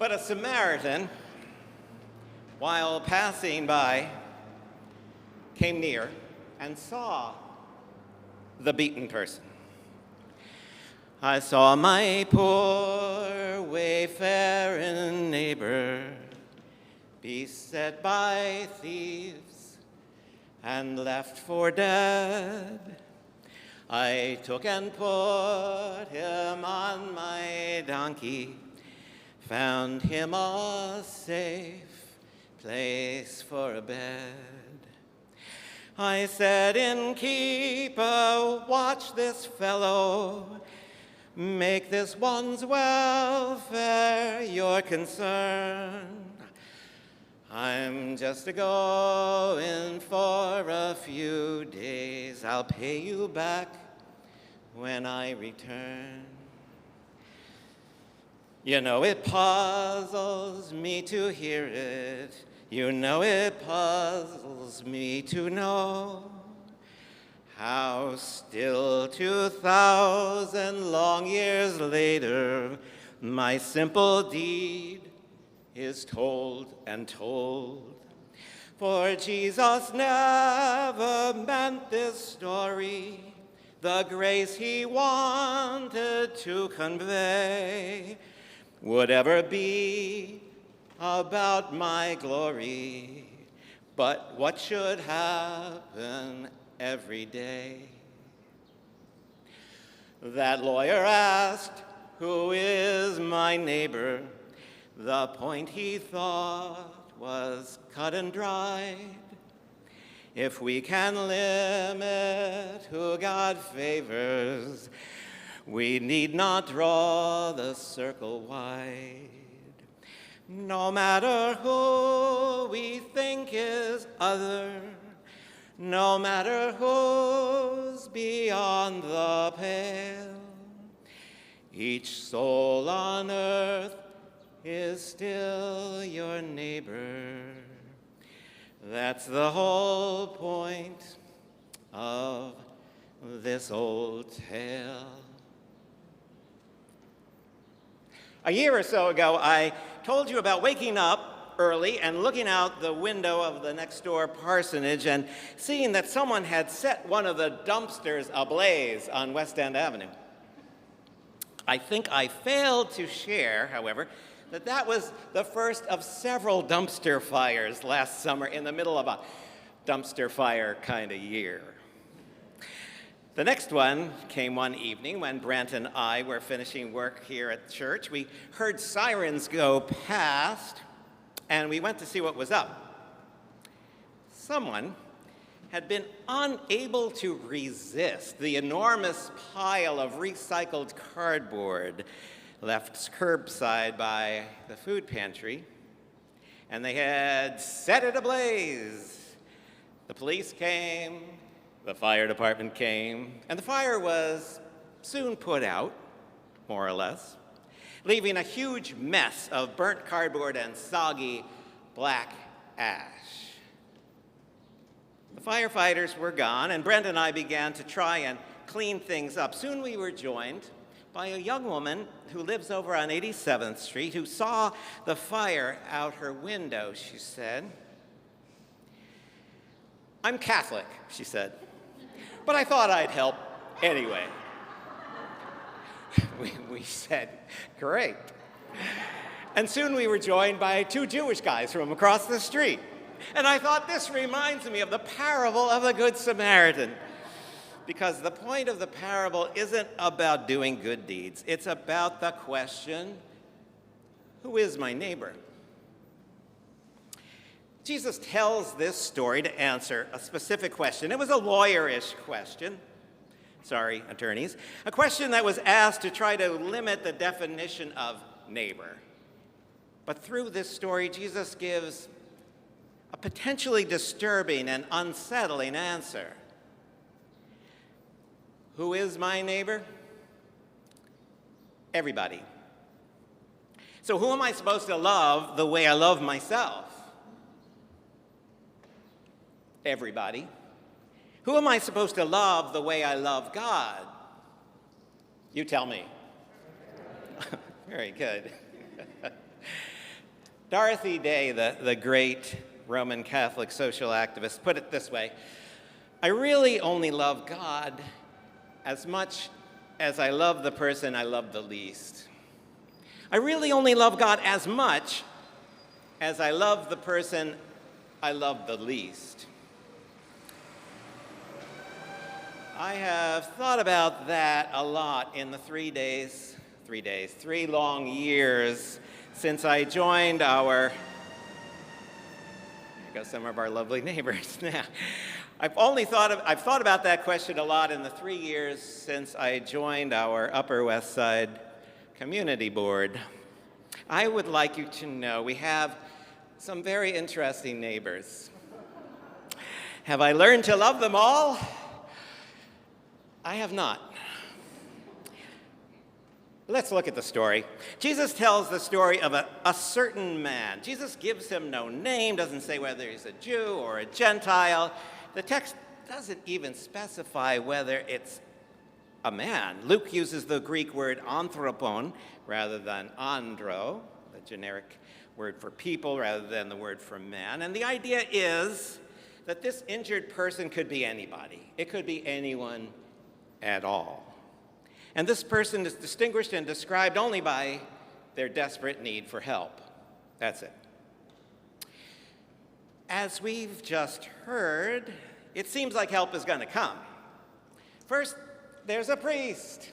But a Samaritan, while passing by, came near and saw the beaten person. I saw my poor wayfaring neighbor beset by thieves and left for dead. I took and put him on my donkey, found him a safe place for a bed. I said, innkeeper, watch this fellow, make this one's welfare your concern. I'm just a-going for a few days. I'll pay you back when I return. You know it puzzles me to hear it. You know it puzzles me to know how still 2,000 long years later my simple deed is told and told. For Jesus never meant this story, the grace he wanted to convey would ever be about my glory, but what should happen every day. That lawyer asked, who is my neighbor? The point he thought was cut and dried. If we can limit who God favors, we need not draw the circle wide. No matter who we think is other, no matter who's beyond the pale, each soul on earth is still your neighbor. That's the whole point of this old tale. A year or so ago, I told you about waking up early and looking out the window of the next door parsonage and seeing that someone had set one of the dumpsters ablaze on West End Avenue. I think I failed to share, however, that was the first of several dumpster fires last summer in the middle of a dumpster fire kind of year. The next one came one evening when Brent and I were finishing work here at church. We heard sirens go past, and we went to see what was up. Someone had been unable to resist the enormous pile of recycled cardboard left curbside by the food pantry, and they had set it ablaze. The police came, the fire department came, and the fire was soon put out, more or less, leaving a huge mess of burnt cardboard and soggy black ash. The firefighters were gone, and Brent and I began to try and clean things up. Soon we were joined by a young woman who lives over on 87th Street who saw the fire out her window, she said. I'm Catholic, she said, but I thought I'd help anyway. We said, great. And soon we were joined by two Jewish guys from across the street. And I thought, this reminds me of the parable of the Good Samaritan. Because the point of the parable isn't about doing good deeds. It's about the question, who is my neighbor? Jesus tells this story to answer a specific question. It was a lawyerish question. Sorry, attorneys. A question that was asked to try to limit the definition of neighbor. But through this story, Jesus gives a potentially disturbing and unsettling answer. Who is my neighbor? Everybody. So who am I supposed to love the way I love myself? Everybody. Who am I supposed to love the way I love God? You tell me. Very good. Dorothy Day, the great Roman Catholic social activist, put it this way: I really only love God as much as I love the person I love the least. I really only love God as much as I love the person I love the least. I have thought about that a lot in the 3 long years since I joined here go some of our lovely neighbors now. I've thought about that question a lot in the 3 years since I joined our Upper West Side Community Board. I would like you to know we have some very interesting neighbors. Have I learned to love them all? I have not. Let's look at the story. Jesus tells the story of a certain man. Jesus gives him no name, doesn't say whether he's a Jew or a Gentile. The text doesn't even specify whether it's a man. Luke uses the Greek word anthropon rather than andro, the generic word for people rather than the word for man. And the idea is that this injured person could be anybody. It could be anyone at all. And this person is distinguished and described only by their desperate need for help. That's it. As we've just heard, it seems like help is going to come. First, there's a priest.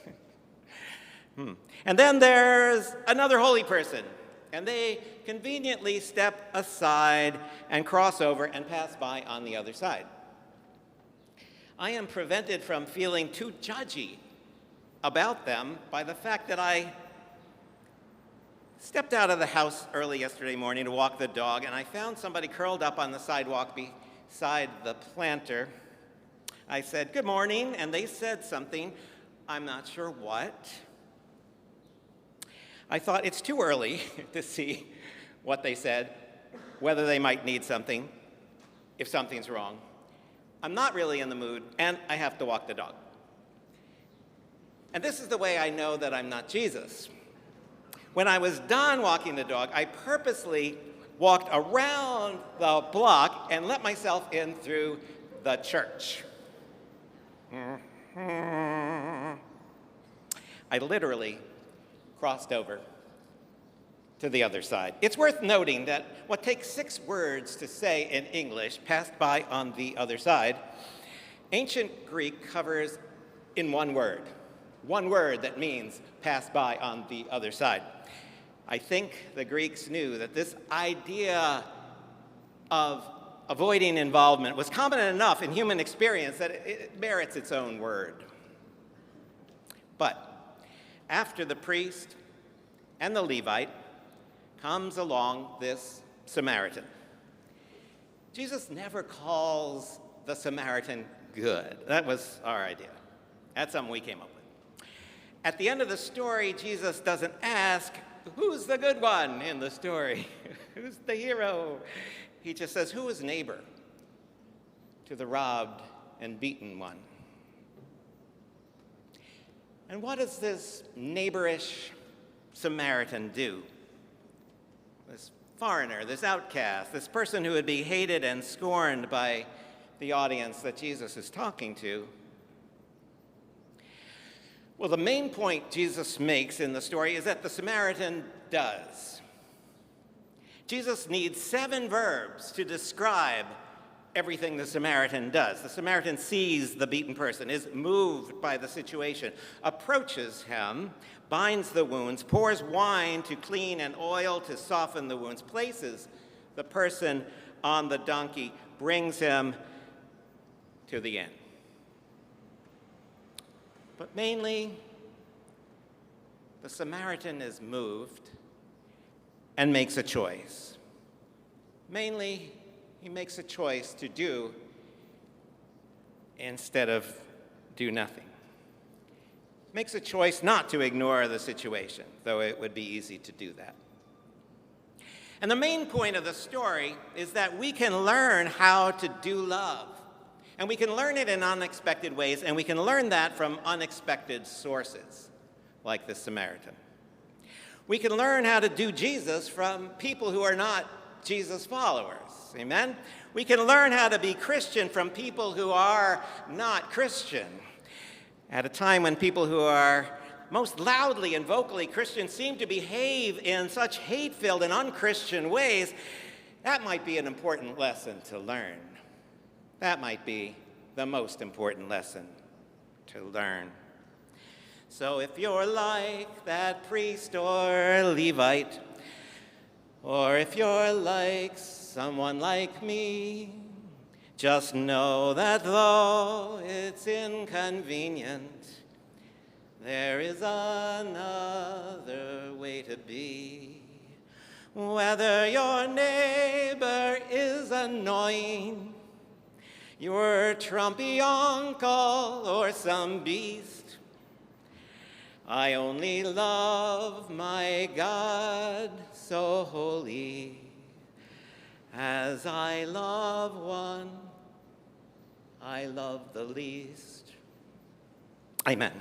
And then there's another holy person. And they conveniently step aside and cross over and pass by on the other side. I am prevented from feeling too judgy about them by the fact that I stepped out of the house early yesterday morning to walk the dog, and I found somebody curled up on the sidewalk beside the planter. I said, "Good morning," and they said something, I'm not sure what. I thought it's too early to see what they said, whether they might need something, if something's wrong. I'm not really in the mood, and I have to walk the dog. And this is the way I know that I'm not Jesus. When I was done walking the dog, I purposely walked around the block and let myself in through the church. I literally crossed over to the other side. It's worth noting that what takes 6 words to say in English, passed by on the other side, ancient Greek covers in one word that means passed by on the other side. I think the Greeks knew that this idea of avoiding involvement was common enough in human experience that it merits its own word. But after the priest and the Levite comes along this Samaritan. Jesus never calls the Samaritan good. That was our idea. That's something we came up with. At the end of the story, Jesus doesn't ask, who's the good one in the story? Who's the hero? He just says, who is neighbor to the robbed and beaten one? And what does this neighborish Samaritan do? This foreigner, this outcast, this person who would be hated and scorned by the audience that Jesus is talking to. Well, the main point Jesus makes in the story is that the Samaritan does. Jesus needs 7 verbs to describe everything the Samaritan does. The Samaritan sees the beaten person, is moved by the situation, approaches him, binds the wounds, pours wine to clean and oil to soften the wounds, places the person on the donkey, brings him to the inn. But mainly, the Samaritan is moved and makes a choice. Mainly, he makes a choice to do instead of do nothing. Makes a choice not to ignore the situation, though it would be easy to do that. And the main point of the story is that we can learn how to do love. And we can learn it in unexpected ways, and we can learn that from unexpected sources, like the Samaritan. We can learn how to do Jesus from people who are not Jesus followers. Amen? We can learn how to be Christian from people who are not Christian. At a time when people who are most loudly and vocally Christian seem to behave in such hate-filled and unchristian ways, that might be an important lesson to learn. That might be the most important lesson to learn. So if you're like that priest or Levite, or if you're like someone like me, just know that though it's inconvenient, there is another way to be. Whether your neighbor is annoying, your Trumpy uncle or some beast, I only love my God so holy as I love one I love the least. Amen.